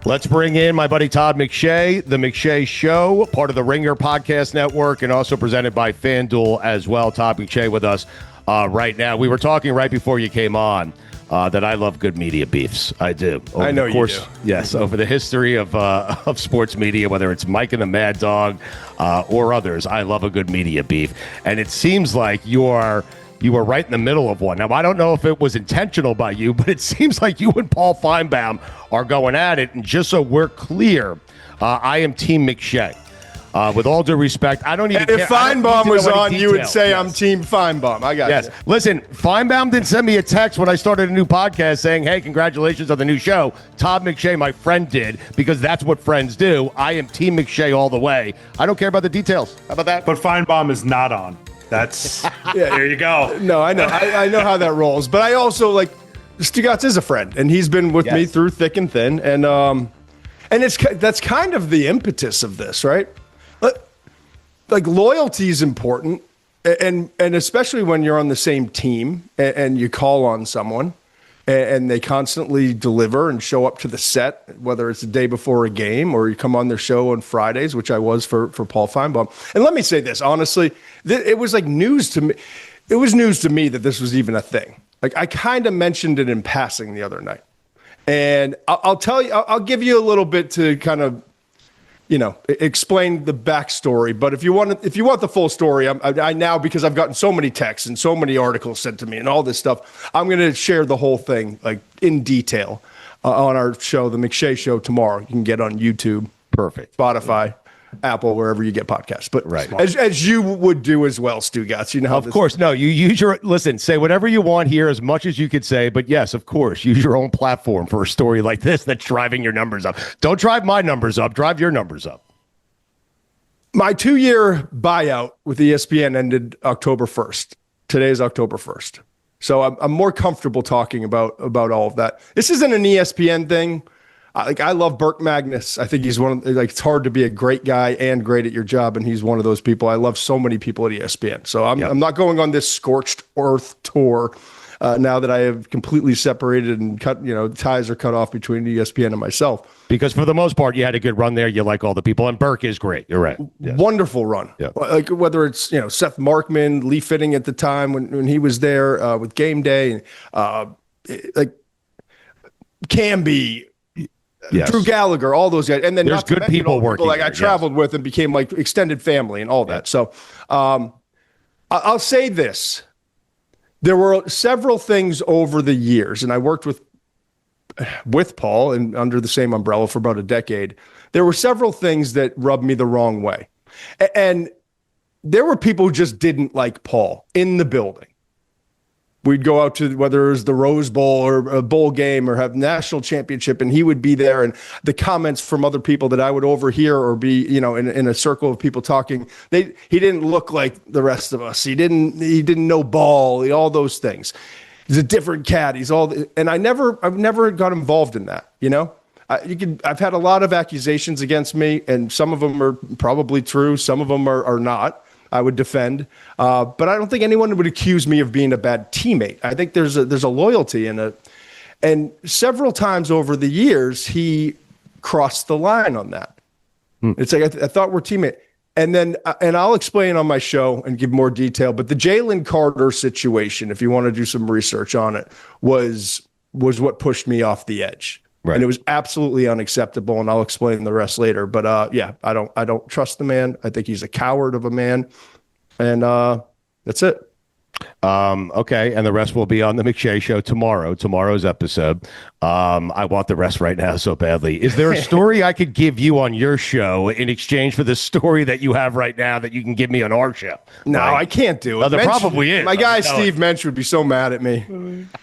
Let's bring in my buddy Todd McShay, The McShay Show, part of the Ringer Podcast Network, and also presented by FanDuel as well. Todd McShay with us right now. We were talking right before you came on that I love good media beefs. I do. I know you do. Yes, over the history of sports media, whether it's Mike and the Mad Dog or others, I love a good media beef. And it seems like you were right in the middle of one. Now, I don't know if it was intentional by you, but it seems like you and Paul Finebaum are going at it. And just so we're clear, I am Team McShay. With all due respect, I don't even care. If Finebaum was on, you would say, yes. I'm Team Finebaum. I got yes. you. Listen, Finebaum didn't send me a text when I started a new podcast saying, hey, congratulations on the new show. Todd McShay, my friend, did, because that's what friends do. I am Team McShay all the way. I don't care about the details. How about that? But Finebaum is not on. That's there you go. No, I know. I know how that rolls. But I also like Stugotz is a friend, and he's been with me through thick and thin. And that's kind of the impetus of this, right? Like loyalty is important, and especially when you're on the same team and you call on someone and they constantly deliver and show up to the set, whether it's the day before a game or you come on their show on Fridays, which I was for Paul Finebaum. And let me say this, honestly, it was like news to me. It was news to me that this was even a thing. Like I kind of mentioned it in passing the other night. And I'll tell you, I'll give you a little bit to kind of, explain the backstory. But if you want the full story, I now, because I've gotten so many texts and so many articles sent to me and all this stuff, I'm going to share the whole thing like in detail on our show, The McShay Show, tomorrow. You can get on YouTube, perfect, Spotify, Apple, wherever you get podcasts. But right. as you would do as well, Stugotz. You know how of course. No, you use say whatever you want here, as much as you could say. But yes, of course, use your own platform for a story like this that's driving your numbers up. Don't drive my numbers up. Drive your numbers up. My 2-year buyout with ESPN ended October 1st. Today is October 1st. So I'm more comfortable talking about all of that. This isn't an ESPN thing. I love Burke Magnus. I think he's it's hard to be a great guy and great at your job, and he's one of those people. I love so many people at ESPN. So I'm not going on this scorched earth tour now that I have completely separated and cut, ties are cut off between ESPN and myself. Because for the most part, you had a good run there. You like all the people, and Burke is great. You're right. Yes. Wonderful run. Yeah. Like whether it's Seth Markman, Lee Fitting at the time when he was there with Game Day, like Camby. Yes. Drew Gallagher, all those guys, and then there's good people working. Like I traveled with and became like extended family and all that. So I'll say this: there were several things over the years, and I worked with Paul and under the same umbrella for about a decade. There were several things that rubbed me the wrong way, and there were people who just didn't like Paul in the building. We'd go out to whether it was the Rose Bowl or a bowl game or have national championship, and he would be there. And the comments from other people that I would overhear or be, in a circle of people talking, he didn't look like the rest of us. He didn't know ball, all those things. He's a different cat. And I've never got involved in that. I've had a lot of accusations against me, and some of them are probably true. Some of them are not. I would defend, but I don't think anyone would accuse me of being a bad teammate. I think there's a loyalty in it, and several times over the years he crossed the line on that. It's like I thought we're teammates, and then I'll explain on my show and give more detail. But the Jalen Carter situation, if you want to do some research on it, was what pushed me off the edge. Right. And it was absolutely unacceptable, and I'll explain the rest later. But I don't trust the man. I think he's a coward of a man, and that's it. Okay, and the rest will be on the McShay Show tomorrow's episode. I want the rest right now so badly. Is there a story I could give you on your show in exchange for the story that you have right now that you can give me on our show? No, right? I can't do it. Oh, there probably is. My guy Steve Mensch would be so mad at me.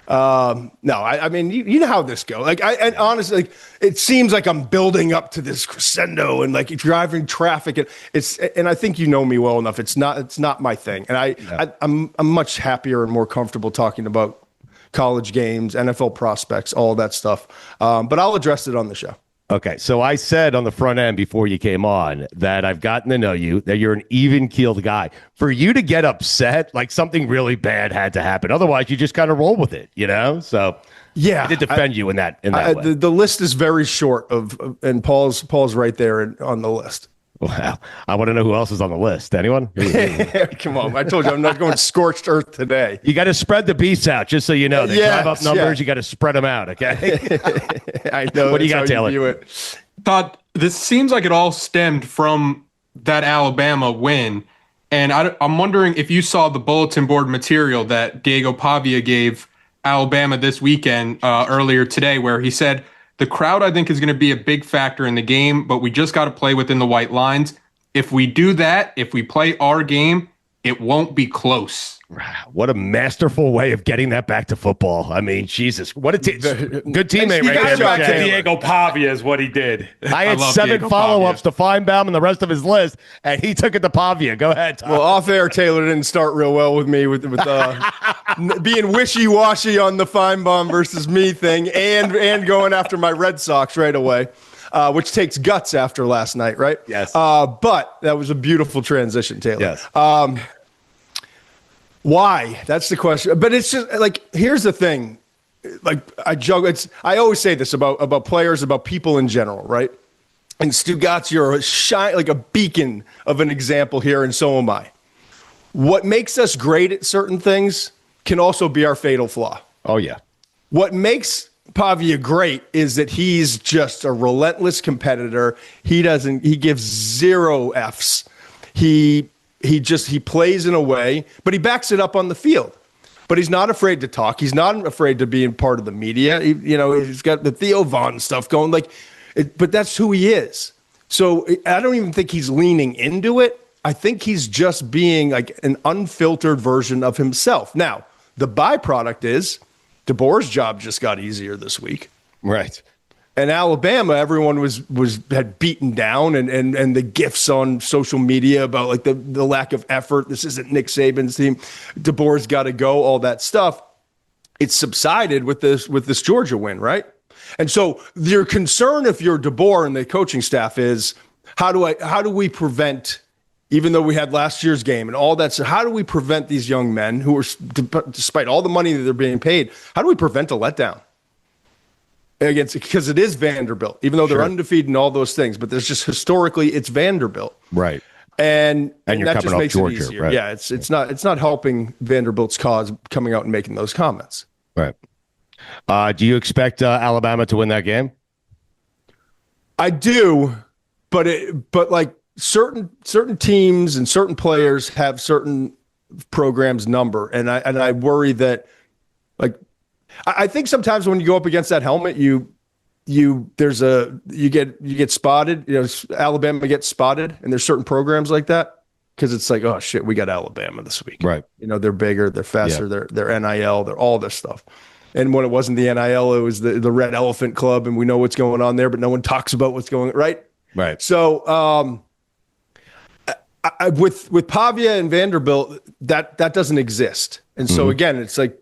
No, I mean, you know how this goes. And honestly, it seems like I'm building up to this crescendo and like driving traffic, and I think you know me well enough. It's not my thing, and I'm much happier and more comfortable talking about college games, NFL prospects, all that stuff. But I'll address it on the show. Okay, so I said on the front end before you came on that I've gotten to know you, that you're an even-keeled guy. For you to get upset, like something really bad had to happen. Otherwise, you just kind of roll with it, you know? So yeah, I did defend you in that way. The list is very short and Paul's right there on the list. Wow. I want to know who else is on the list. Anyone? Come on. I told you I'm not going scorched earth today. You got to spread the beats out, just so you know. They drive up numbers. You got to spread them out, okay? I know. What do you got, Taylor? Todd, this seems like it all stemmed from that Alabama win. And I'm wondering if you saw the bulletin board material that Diego Pavia gave Alabama this weekend, earlier today, where he said, the crowd, I think, is going to be a big factor in the game, but we just got to play within the white lines. If we do that, if we play our game, it won't be close. What a masterful way of getting that back to football. I mean, Jesus, what a good teammate right there. Diego Pavia is what he did. I had 7 follow-ups to Finebaum and the rest of his list, and he took it to Pavia. Go ahead, Tom. Well, off-air, Taylor didn't start real well with me with being wishy-washy on the Finebaum versus me thing and going after my Red Sox right away. Which takes guts after last night, right? Yes. But that was a beautiful transition, Taylor. Yes. Why? That's the question. But it's just like, here's the thing. Like I joke, I always say this about players, about people in general, right? And Stugotz, you're like a beacon of an example here, and so am I. What makes us great at certain things can also be our fatal flaw. Oh, yeah. What makes Pavia great is that he's just a relentless competitor. He gives 0 Fs. He plays in a way, but he backs it up on the field. But he's not afraid to talk. He's not afraid to be in part of the media. He's got the Theo Von stuff going, but that's who he is. So I don't even think he's leaning into it. I think he's just being like an unfiltered version of himself. Now, the byproduct is DeBoer's job just got easier this week. Right. And Alabama, everyone had beaten down and the gifs on social media about like the lack of effort. This isn't Nick Saban's team. DeBoer's got to go, all that stuff. It's subsided with this Georgia win, right? And so your concern, if you're DeBoer and the coaching staff, is how do we prevent, even though we had last year's game and all that, so how do we prevent these young men who are, despite all the money that they're being paid, how do we prevent a letdown? Because it is Vanderbilt, even though they're undefeated and all those things, but there's just historically it's Vanderbilt, right? And you're that coming just off makes Georgia, it easier. right? Yeah, it's not helping Vanderbilt's cause coming out and making those comments. Right. Do you expect Alabama to win that game? I do, but like certain teams and certain players have certain programs number, and I worry that like. I think sometimes when you go up against that helmet, you get spotted. Alabama gets spotted, and there's certain programs like that because it's like, oh shit, we got Alabama this week. Right. They're bigger, they're faster, they're NIL, they're all this stuff. And when it wasn't the NIL, it was the Red Elephant Club, and we know what's going on there, but no one talks about what's going on. Right. Right. So with Pavia and Vanderbilt, that doesn't exist, and so again, it's like.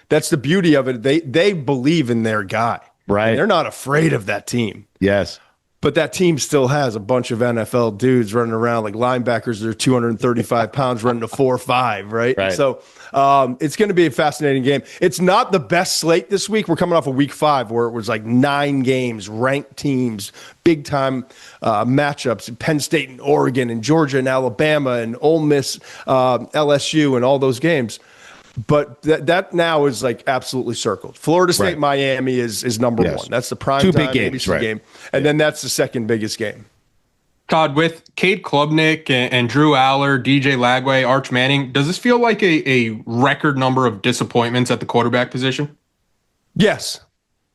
That's the beauty of it. They believe in their guy. Right. And they're not afraid of that team. Yes. But that team still has a bunch of NFL dudes running around like linebackers that are 235 pounds running a 4.5, right? So it's going to be a fascinating game. It's not the best slate this week. We're coming off of week 5 where it was like 9 games, ranked teams, big-time matchups, Penn State and Oregon and Georgia and Alabama and Ole Miss, LSU and all those games. But that now is like absolutely circled. Florida State, Miami is number 1. That's the prime 2 time big games, ABC game. And then that's the second biggest game. Todd, with Cade Klubnik and Drew Allar, DJ Lagway, Arch Manning, does this feel like a record number of disappointments at the quarterback position? Yes.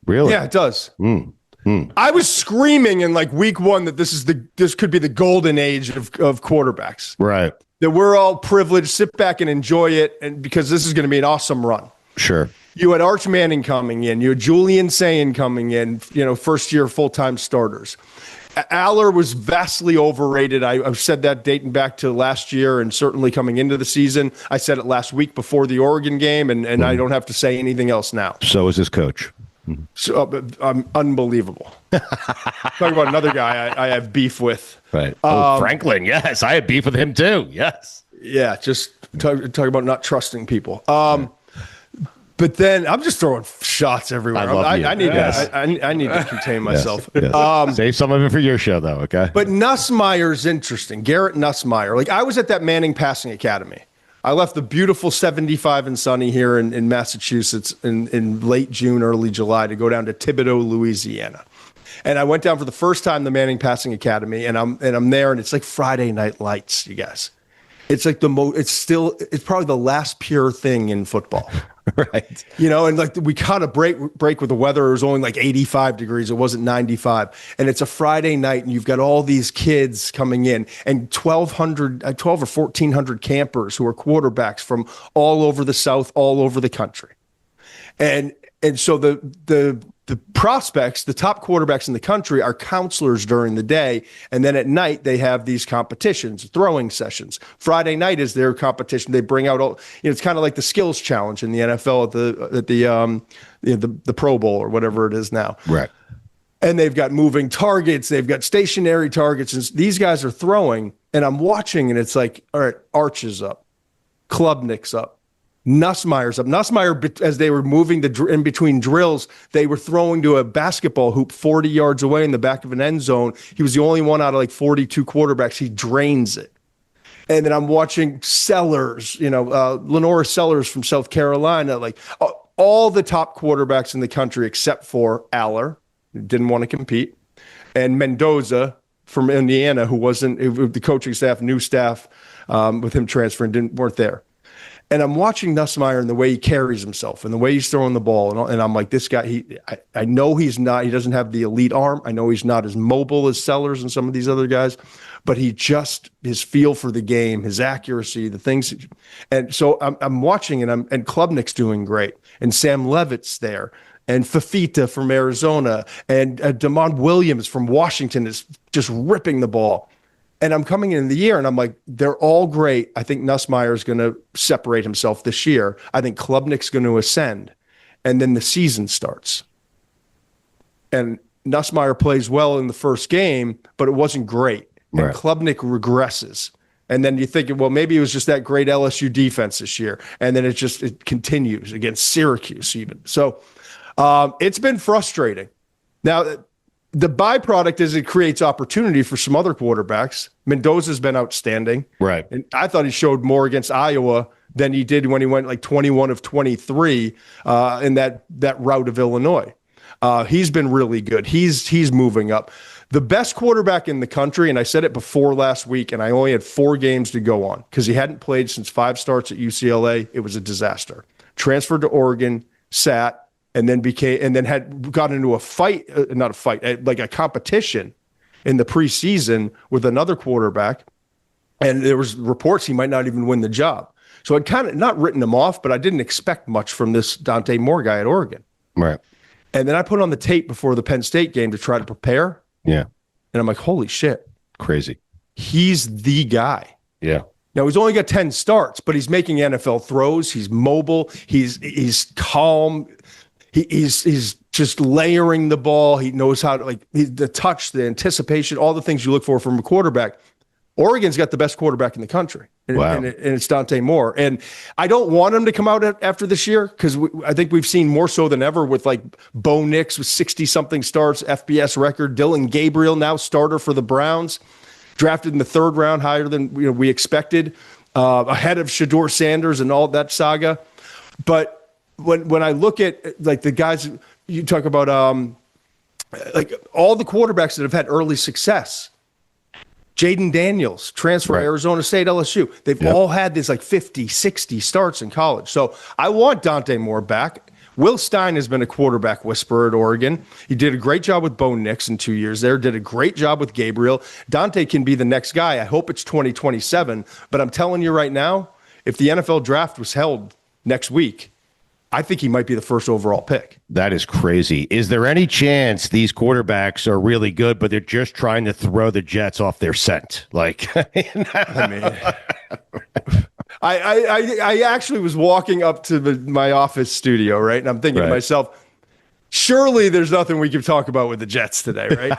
Really? Yeah, it does. I was screaming in like week 1 that this could be the golden age of quarterbacks. Right. That we're all privileged, sit back and enjoy it, and because this is going to be an awesome run. Sure. You had Arch Manning coming in. You had Julian Sayin coming in, first-year full-time starters. Allar was vastly overrated. I've said that dating back to last year and certainly coming into the season. I said it last week before the Oregon game, and I don't have to say anything else now. So is his coach. So, unbelievable. Talk about another guy I have beef with. Right. Franklin. Yes, I had beef with him too. Yes. Yeah, just talk about not trusting people. But then I'm just throwing shots everywhere. I need to contain myself. Yes. Save some of it for your show, though. Okay. But Nussmeier's interesting. Garrett Nussmeier. Like, I was at that Manning Passing Academy. I left the beautiful 75 and sunny here in Massachusetts in late June, early July to go down to Thibodaux, Louisiana. And I went down for the first time to the Manning Passing Academy, and I'm there, and it's like Friday Night Lights, you guys. It's like it's probably the last pure thing in football. Right. You know, and like we caught a break with the weather. It was only like 85 degrees. It wasn't 95. And it's a Friday night, and you've got all these kids coming in, and 12 or 1,400 campers who are quarterbacks from all over the South, all over the country. And so the prospects, the top quarterbacks in the country, are counselors during the day, and then at night they have these competitions, throwing sessions. Friday night is their competition. They bring out all, it's kind of like the skills challenge in the NFL at the Pro Bowl or whatever it is now. Right. And they've got moving targets, they've got stationary targets, and these guys are throwing, and I'm watching, and it's like, all right, Arch's up, Klubnik's up, Nussmeier's up. Nussmeier, as they were moving in between drills, they were throwing to a basketball hoop 40 yards away in the back of an end zone. He was the only one out of like 42 quarterbacks. He drains it. And then I'm watching Sellers, Lenora Sellers from South Carolina, like all the top quarterbacks in the country except for Allar, who didn't want to compete, and Mendoza from Indiana, who wasn't, the coaching staff, new staff with him transferring, weren't there. And I'm watching Nussmeier and the way he carries himself and the way he's throwing the ball. And I'm like, this guy, I know he doesn't have the elite arm. I know he's not as mobile as Sellers and some of these other guys, but his feel for the game, his accuracy, the things. And so I'm watching, and Klubnik's doing great. And Sam Levitt's there. And Fafita from Arizona. And Damon Williams from Washington is just ripping the ball. And I'm coming in the year, and I'm like, they're all great. I think Nussmeier is going to separate himself this year. I think Klubnik's going to ascend. And then the season starts. And Nussmeier plays well in the first game, but it wasn't great. And right. Klubnik regresses. And then you think, well, maybe it was just that great LSU defense this year. And then it continues against Syracuse even. So it's been frustrating. Now, the byproduct is it creates opportunity for some other quarterbacks. Mendoza's been outstanding. Right. And I thought he showed more against Iowa than he did when he went like 21 of 23 in that route of Illinois. He's been really good. He's moving up. The best quarterback in the country, and I said it before last week, and I only had 4 games to go on because he hadn't played since 5 starts at UCLA. It was a disaster. Transferred to Oregon, sat, and then had got into like a competition in the preseason with another quarterback. And there was reports he might not even win the job. So I'd kind of not written him off, but I didn't expect much from this Dante Moore guy at Oregon. Right. And then I put on the tape before the Penn State game to try to prepare. Yeah. And I'm like, holy shit. Crazy. He's the guy. Yeah. Now, he's only got 10 starts, but he's making NFL throws. He's mobile. He's calm. He's just layering the ball. He knows how to, the touch, the anticipation, all the things you look for from a quarterback. Oregon's got the best quarterback in the country, and it's Dante Moore. And I don't want him to come out after this year because I think we've seen more so than ever with like Bo Nix with 60-something starts, FBS record. Dylan Gabriel, now starter for the Browns, drafted in the 3rd round, higher than we expected, ahead of Shedeur Sanders and all that saga. But when I look at like the guys you talk about, like all the quarterbacks that have had early success, Jaden Daniels, transfer right. Arizona State, LSU, they've all had this like 50, 60 starts in college. So I want Dante Moore back. Will Stein has been a quarterback whisperer at Oregon. He did a great job with Bo Nix in 2 years there, did a great job with Gabriel. Dante can be the next guy. I hope it's 2027. But I'm telling you right now, if the NFL draft was held next week, I think he might be the first overall pick. That is crazy. Is there any chance these quarterbacks are really good, but they're just trying to throw the Jets off their scent? Like, I mean, I actually was walking up to my office studio, right? And I'm thinking to myself, Surely there's nothing we can talk about with the Jets today, right?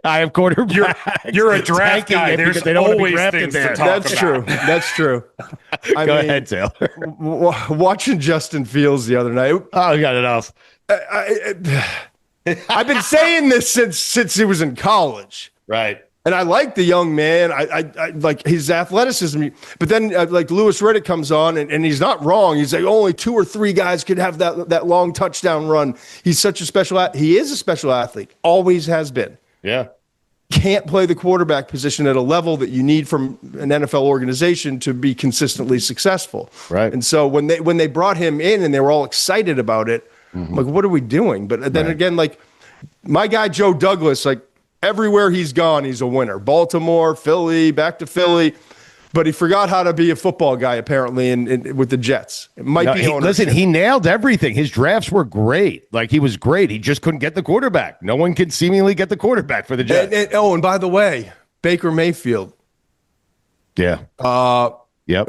I have quarterbacks. You're a draft guy. There's because they don't want to be always drafted things to there. talk That's about. true. That's true. Go ahead, Taylor. Watching Justin Fields the other night, Oh, you got enough. I've been saying this since he was in college. Right. And I like the young man. I like his athleticism. But then like Louis Riddick comes on and he's not wrong. He's like only 2 or 3 guys could have that long touchdown run. He's such a he is a special athlete. Always has been. Yeah. Can't play the quarterback position at a level that you need from an NFL organization to be consistently successful. Right. And so when they brought him in and they were all excited about it, I'm like, what are we doing? But then again, like my guy Joe Douglas, like everywhere he's gone, he's a winner. Baltimore, Philly, back to Philly. But he forgot how to be a football guy, apparently, with the Jets. It might be ownership. Listen, he nailed everything. His drafts were great. Like, he was great. He just couldn't get the quarterback. No one could seemingly get the quarterback for the Jets. And by the way, Baker Mayfield. Yeah. Yep.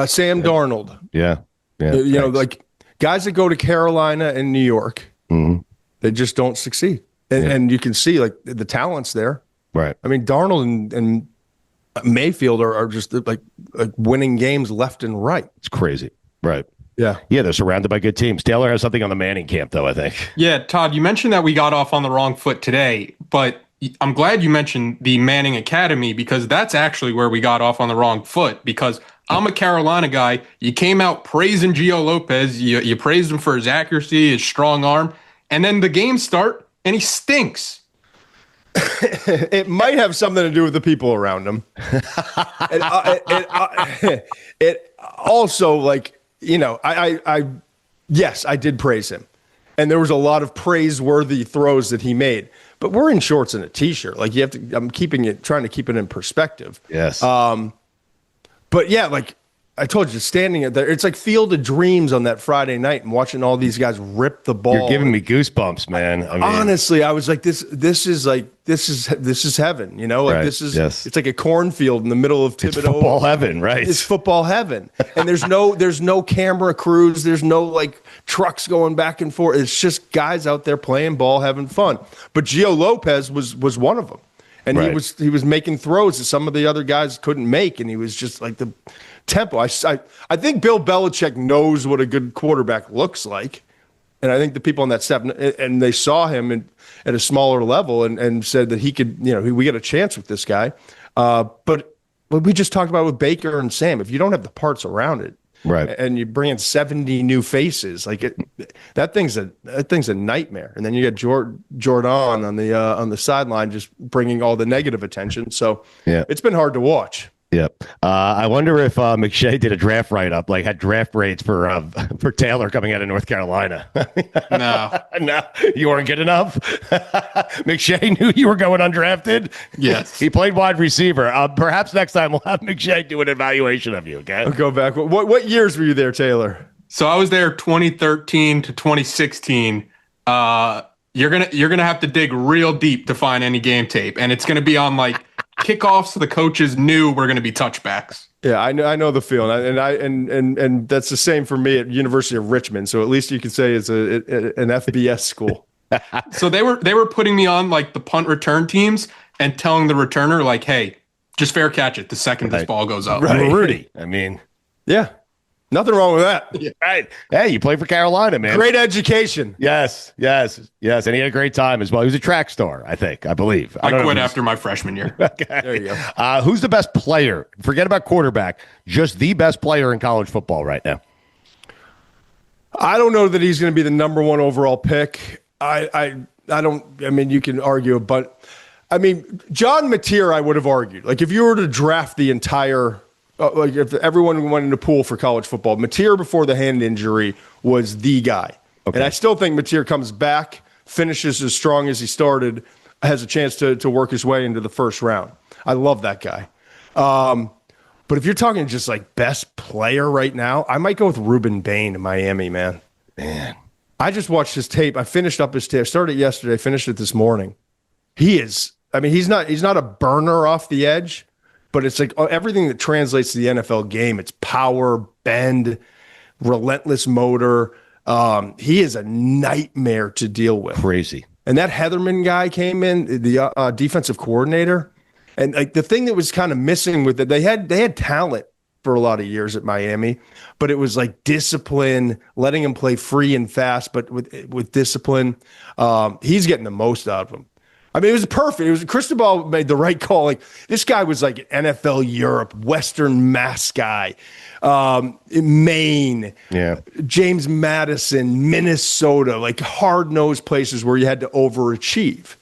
Sam Darnold. Yeah. Yeah. You know, like guys that go to Carolina and New York, they just don't succeed. And you can see, like, the talent's there. Right. I mean, Darnold and Mayfield are just like winning games left and right. It's crazy. Right. Yeah. Yeah, they're surrounded by good teams. Taylor has something on the Manning camp, though, I think. Yeah, Todd, you mentioned that we got off on the wrong foot today, but I'm glad you mentioned the Manning Academy because that's actually where we got off on the wrong foot because I'm a Carolina guy. You came out praising Gio Lopez. You praised him for his accuracy, his strong arm, and then the games start and he stinks. It might have something to do with the people around him. It also, like, you know, yes, I did praise him. And there was a lot of praiseworthy throws that he made. But we're in shorts and a t-shirt. Like, you have to, trying to keep it in perspective. Yes. But yeah, like I told you, standing there, it's like Field of Dreams on that Friday night and watching all these guys rip the ball. You're giving me goosebumps, man. I mean, honestly, I was like, this is heaven, you know, like right. this is, yes. It's like a cornfield in the middle of Thibodeau. It's football heaven, right? It's football heaven. And there's no camera crews. There's no like trucks going back and forth. It's just guys out there playing ball, having fun. But Gio Lopez was one of them. And right. he was making throws that some of the other guys couldn't make. And he was just like the tempo. I think Bill Belichick knows what a good quarterback looks like. And I think the people on that staff, and they saw him at a smaller level and said that he could, you know, we get a chance with this guy. But we just talked about it with Baker and Sam. If you don't have the parts around it, right, and you bring in 70 new faces, like that thing's a nightmare. And then you get Jordan on the sideline, just bringing all the negative attention. So yeah, it's been hard to watch. Yep. I wonder if McShay did a draft write-up, like had draft rates for Taylor coming out of North Carolina. No, you weren't good enough. McShay knew you were going undrafted. Yes, he played wide receiver. Perhaps next time we'll have McShay do an evaluation of you. Okay, I'll go back. What years were you there, Taylor? So I was there 2013 to 2016. You're gonna have to dig real deep to find any game tape, and it's gonna be on like kickoffs. The coaches knew were gonna be touchbacks. Yeah, I know the feeling, and that's the same for me at University of Richmond. So at least you could say it's an FBS school. So they were putting me on like the punt return teams and telling the returner like, "Hey, just fair catch it the second this ball goes up." Right. Rudy. I mean, yeah. Nothing wrong with that. Yeah. Right. Hey, you played for Carolina, man. Great education. Yes. And he had a great time as well. He was a track star, I believe. I quit after my freshman year. Okay. There you go. Who's the best player? Forget about quarterback. Just the best player in college football right now. I don't know that he's going to be the number one overall pick. I mean, you can argue, but I mean, John Mateer, I would have argued. Like, if you were to draft the entire like if everyone went in the pool for college football, Mateer before the hand injury was the guy. Okay. And I still think Mateer comes back, finishes as strong as he started, has a chance to work his way into the first round. I love that guy. But if you're talking just like best player right now, I might go with Ruben Bain in Miami, man. I just watched his tape. I finished up his tape. I started it yesterday, finished it this morning. He's not a burner off the edge. But it's like everything that translates to the NFL game. It's power, bend, relentless motor. He is a nightmare to deal with. Crazy. And that Heatherman guy came in, the defensive coordinator. And like the thing that was kind of missing with it, they had talent for a lot of years at Miami, but it was like discipline, letting him play free and fast, but with discipline. He's getting the most out of him. I mean, it was perfect. It was Cristobal made the right call. Like this guy was like an NFL Europe, Western Mass guy, Maine, James Madison, Minnesota, like hard-nosed places where you had to overachieve.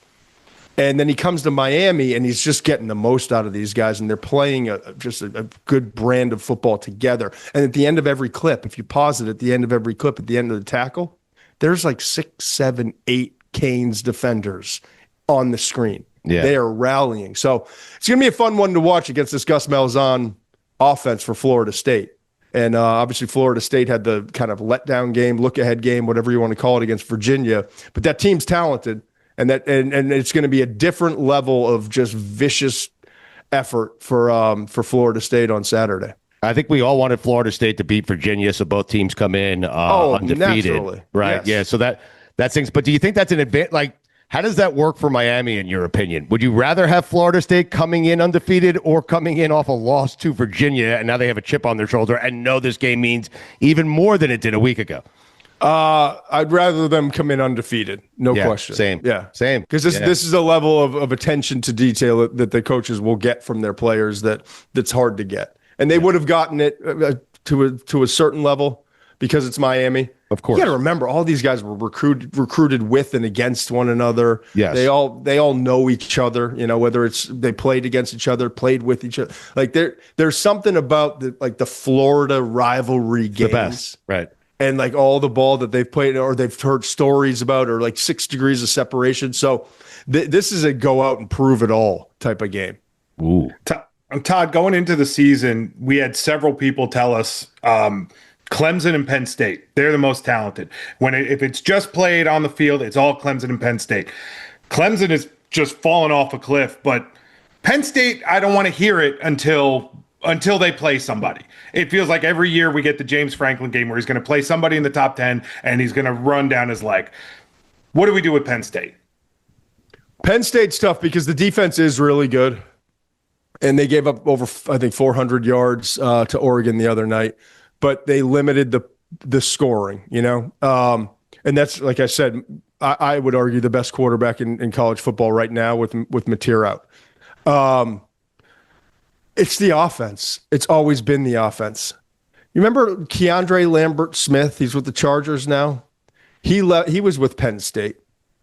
And then he comes to Miami and he's just getting the most out of these guys, and they're playing just a good brand of football together. And at the end of every clip, if you pause it at the end of every clip, at the end of the tackle, there's like 6, 7, 8 Canes defenders on the screen. Yeah. They are rallying. So it's going to be a fun one to watch against this Gus Malzahn offense for Florida State. And obviously Florida State had the kind of letdown game, look-ahead game, whatever you want to call it, against Virginia. But that team's talented, and it's going to be a different level of just vicious effort for Florida State on Saturday. I think we all wanted Florida State to beat Virginia, so both teams come in undefeated. Naturally. Right? Yes. Yeah, so that things. But do you think that's an advantage? Like, how does that work for Miami, in your opinion? Would you rather have Florida State coming in undefeated or coming in off a loss to Virginia, and now they have a chip on their shoulder and know this game means even more than it did a week ago? I'd rather them come in undefeated, no question. Same. Same. Because this is a level of attention to detail that the coaches will get from their players that's hard to get, and they would have gotten it to a certain level because it's Miami. Of course. You got to remember, all these guys were recruited with and against one another. Yes. They all know each other, whether it's they played against each other, played with each other. Like there's something about the Florida rivalry games. The best, right. And like all the ball that they've played or they've heard stories about, or like 6 degrees of separation. So this is a go out and prove it all type of game. Ooh. Todd, going into the season, we had several people tell us Clemson and Penn State, they're the most talented. If it's just played on the field, it's all Clemson and Penn State. Clemson is just fallen off a cliff, but Penn State, I don't want to hear it until they play somebody. It feels like every year we get the James Franklin game where he's going to play somebody in the top 10 and he's going to run down his leg. What do we do with Penn State? Penn State's tough because the defense is really good. And they gave up over, I think, 400 yards to Oregon the other night. But they limited the scoring, and that's, like I said, I would argue the best quarterback in college football right now with Mateer out. It's the offense. It's always been the offense. You remember Keandre Lambert-Smith? He's with the Chargers now. He was with Penn State.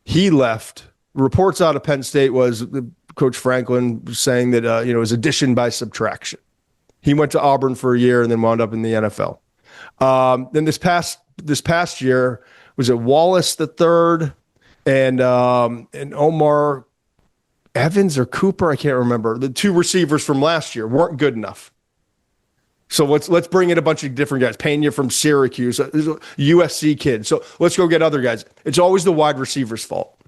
He left. Reports out of Penn State was Coach Franklin saying that it was addition by subtraction. He went to Auburn for a year and then wound up in the NFL. Then this past year, was it Wallace the third and Omar Evans or Cooper? I can't remember. The 2 receivers from last year weren't good enough. So let's bring in a bunch of different guys. Pena from Syracuse, a USC kid. So let's go get other guys. It's always the wide receiver's fault.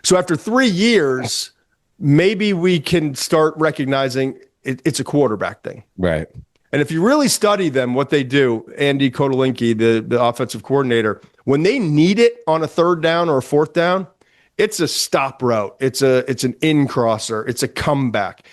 So after 3 years, maybe we can start recognizing it's a quarterback thing. Right. And if you really study them, what they do, Andy Kotelinki, the offensive coordinator, when they need it on a 3rd down or a 4th down, it's a stop route. It's an in crosser. It's a comeback.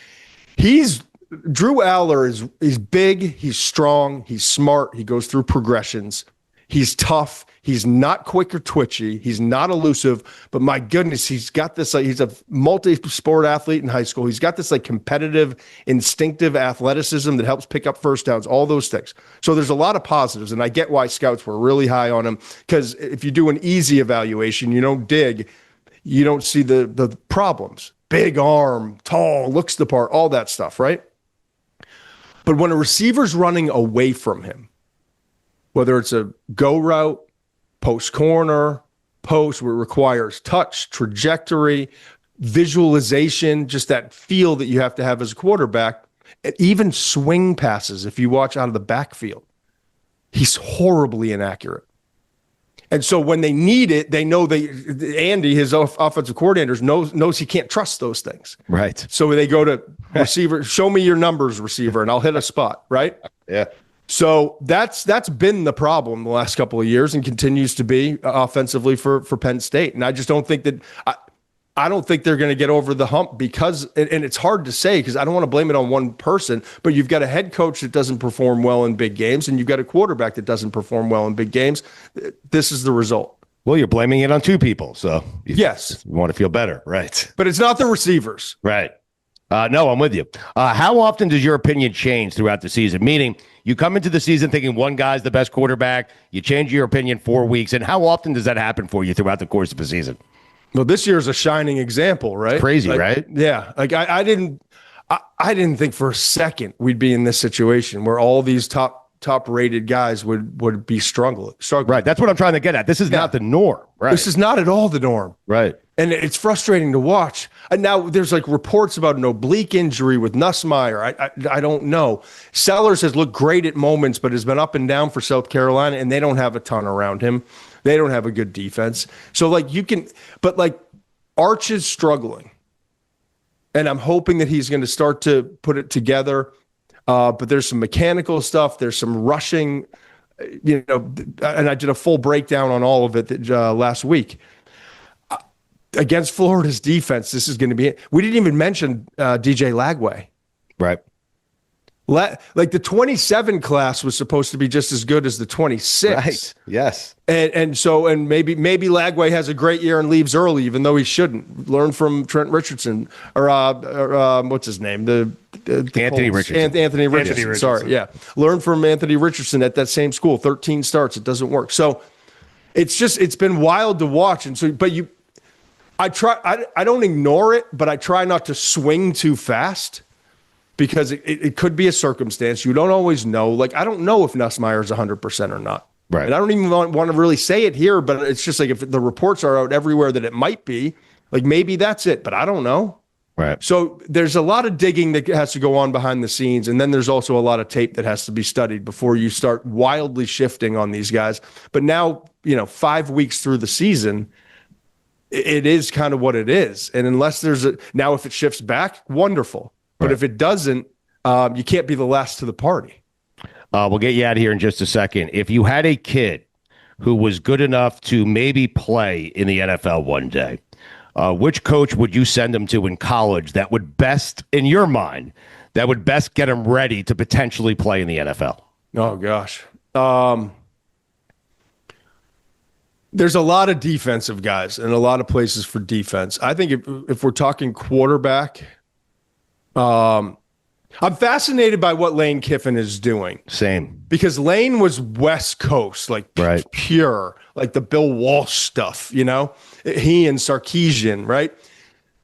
Drew Allar he's big, he's strong, he's smart, he goes through progressions. He's tough. He's not quick or twitchy. He's not elusive, but my goodness, he's got this, he's a multi-sport athlete in high school. He's got this competitive, instinctive athleticism that helps pick up first downs, all those things. So there's a lot of positives, and I get why scouts were really high on him, because if you do an easy evaluation, you don't dig, you don't see the problems. Big arm, tall, looks the part, all that stuff, right? But when a receiver's running away from him, whether it's a go route, post corner, post where it requires touch, trajectory, visualization, just that feel that you have to have as a quarterback, and even swing passes, if you watch out of the backfield, he's horribly inaccurate. And so when they need it, they know Andy, his offensive coordinators, knows he can't trust those things. Right. So they go to receiver, show me your numbers, receiver, and I'll hit a spot, right? Yeah. So that's been the problem the last couple of years and continues to be offensively for Penn State. And I just don't think that I don't think they're going to get over the hump because, and it's hard to say because I don't want to blame it on one person, but you've got a head coach that doesn't perform well in big games and you've got a quarterback that doesn't perform well in big games. This is the result. Well, you're blaming it on two people, so yes, you want to feel better, right? But it's not the receivers. Right. No, I'm with you. How often does your opinion change throughout the season? Meaning, you come into the season thinking one guy's the best quarterback, you change your opinion 4 weeks, and how often does that happen for you throughout the course of the season? Well, this year's a shining example, right? It's crazy, right? Yeah. Like I didn't think for a second we'd be in this situation where all these top rated guys would be struggling. Right. That's what I'm trying to get at. This is not the norm. Right. This is not at all the norm. Right. And it's frustrating to watch. And now there's like reports about an oblique injury with Nussmeier. I don't know. Sellers has looked great at moments, but has been up and down for South Carolina, and they don't have a ton around him. They don't have a good defense. So like Arch is struggling. And I'm hoping that he's going to start to put it together. But there's some mechanical stuff. There's some rushing, and I did a full breakdown on all of it last week. Against Florida's defense, this is going to be it. We didn't even mention DJ Lagway. Right. Like the 27 class was supposed to be just as good as the 26. Right. Yes. And maybe Lagway has a great year and leaves early, even though he shouldn't. Learn from Trent Richardson or what's his name? The Anthony Colts. Richardson. Anthony Richardson. Sorry. Yeah. Learn from Anthony Richardson at that same school. 13 starts. It doesn't work. So it's been wild to watch. And so, I don't ignore it, but I try not to swing too fast because it could be a circumstance. You don't always know. Like, I don't know if Nussmeier is 100% or not. Right. And I don't even want to really say it here, but it's just like if the reports are out everywhere that it might be, like maybe that's it, but I don't know. Right. So there's a lot of digging that has to go on behind the scenes. And then there's also a lot of tape that has to be studied before you start wildly shifting on these guys. But now, 5 weeks through the season, it is kind of what it is. And unless now if it shifts back, wonderful. But if it doesn't, you can't be the last to the party. We'll get you out of here in just a second. If you had a kid who was good enough to maybe play in the NFL one day, which coach would you send him to in college that would best, in your mind, that would best get him ready to potentially play in the NFL? Oh, gosh. There's a lot of defensive guys and a lot of places for defense. I think if we're talking quarterback, I'm fascinated by what Lane Kiffin is doing. Same. Because Lane was West Coast, like right. Pure, like the Bill Walsh stuff, he and Sarkisian, right?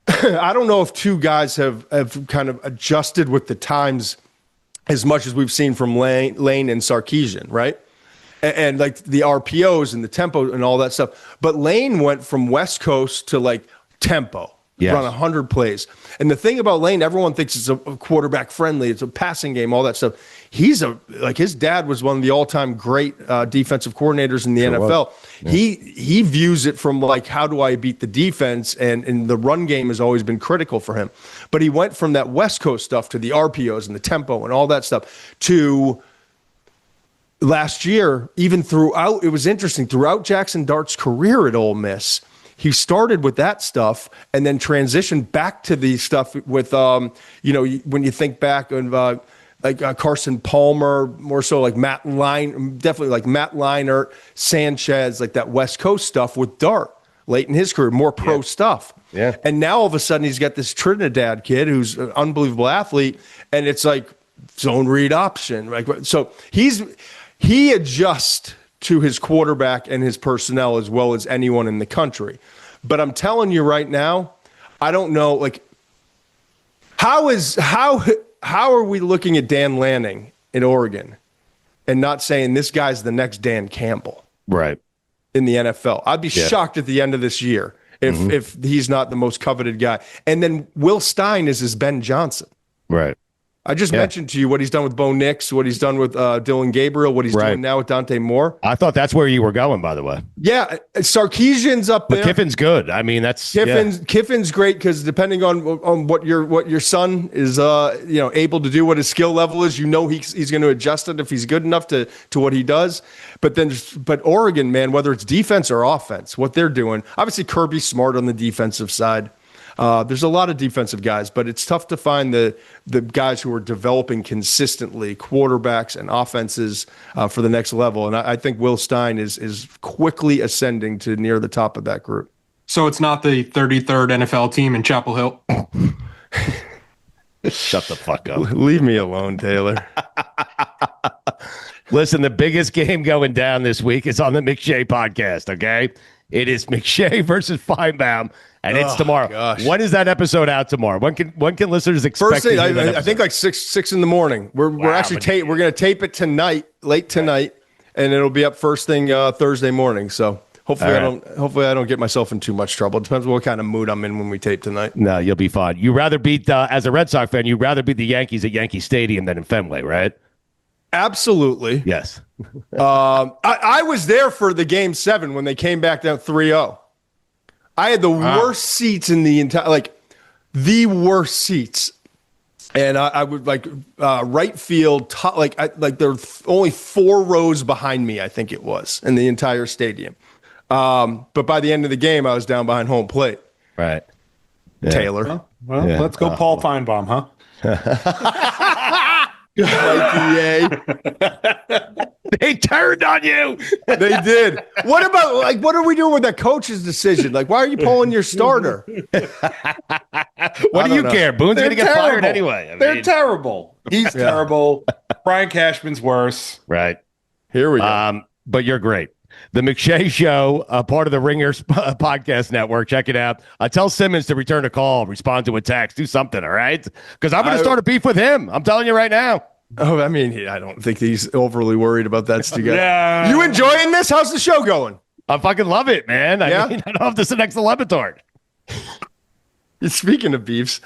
I don't know if two guys have kind of adjusted with the times as much as we've seen from Lane and Sarkisian, right? And like the RPOs and the tempo and all that stuff. But Lane went from West Coast to like tempo, run 100 plays. And the thing about Lane, everyone thinks it's a quarterback friendly, it's a passing game, all that stuff. He's his dad was one of the all-time great defensive coordinators in the NFL. Yeah. He views it from like, how do I beat the defense? And the run game has always been critical for him. But he went from that West Coast stuff to the RPOs and the tempo and all that stuff to last year, even throughout, it was interesting, throughout Jackson Dart's career at Ole Miss, he started with that stuff and then transitioned back to the stuff with, when you think back on Carson Palmer, more so like Matt Leinart, Sanchez, like that West Coast stuff with Dart late in his career, more pro stuff. Yeah. And now all of a sudden he's got this Trinidad kid who's an unbelievable athlete, and it's like zone read option. Right? So he adjusts to his quarterback and his personnel as well as anyone in the country. But I'm telling you right now, I don't know, like, how are we looking at Dan Lanning in Oregon and not saying this guy's the next Dan Campbell? Right. In the NFL. I'd be shocked at the end of this year if he's not the most coveted guy. And then Will Stein is his Ben Johnson. Right. I just mentioned to you what he's done with Bo Nix, what he's done with Dylan Gabriel, what he's doing now with Dante Moore. I thought that's where you were going, by the way. Yeah, Sarkisian's up there. But Kiffin's good. I mean, Kiffin's great because depending on what your son is, able to do, what his skill level is, he's going to adjust it if he's good enough to what he does. But Oregon, man, whether it's defense or offense, what they're doing, obviously Kirby's smart on the defensive side. There's a lot of defensive guys, but it's tough to find the guys who are developing consistently quarterbacks and offenses for the next level. And I think Will Stein is quickly ascending to near the top of that group. So it's not the 33rd NFL team in Chapel Hill? Shut the fuck up. Leave me alone, Taylor. Listen, the biggest game going down this week is on the McShay podcast, okay? It is McShay versus Finebaum, and it's tomorrow. Gosh. When is that episode out tomorrow? When can listeners expect? First thing, I think like six in the morning. We're actually we're going to tape it tonight, late tonight, and it'll be up first thing Thursday morning. So hopefully I don't get myself in too much trouble. It depends what kind of mood I'm in when we tape tonight. No, you'll be fine. You rather beat as a Red Sox fan, you'd rather beat the Yankees at Yankee Stadium than in Fenway, right? Absolutely. Yes. I was there for the game 7 when they came back down 3-0. I had the worst seats in the entire, the worst seats. And I would right field, there were only 4 rows behind me, I think it was, in the entire stadium. But by the end of the game, I was down behind home plate. Right. Yeah. Taylor. Well, let's go Paul Finebaum, huh? They turned on you. They did. What about what are we doing with that coach's decision? Why are you pulling your starter? What do you care? Boone's going to get fired anyway. They're terrible. He's terrible. Brian Cashman's worse. Right. Here we go. But you're great. The McShay Show, part of the Ringer podcast network. Check it out. Tell Simmons to return a call, respond to a text, do something, all right? Because I'm going to start a beef with him. I'm telling you right now. Oh, I mean, I don't think he's overly worried about that, Stugotz. Yeah. You enjoying this? How's the show going? I fucking love it, man. I mean, I don't know if this is the next Lebitard. Speaking of beefs,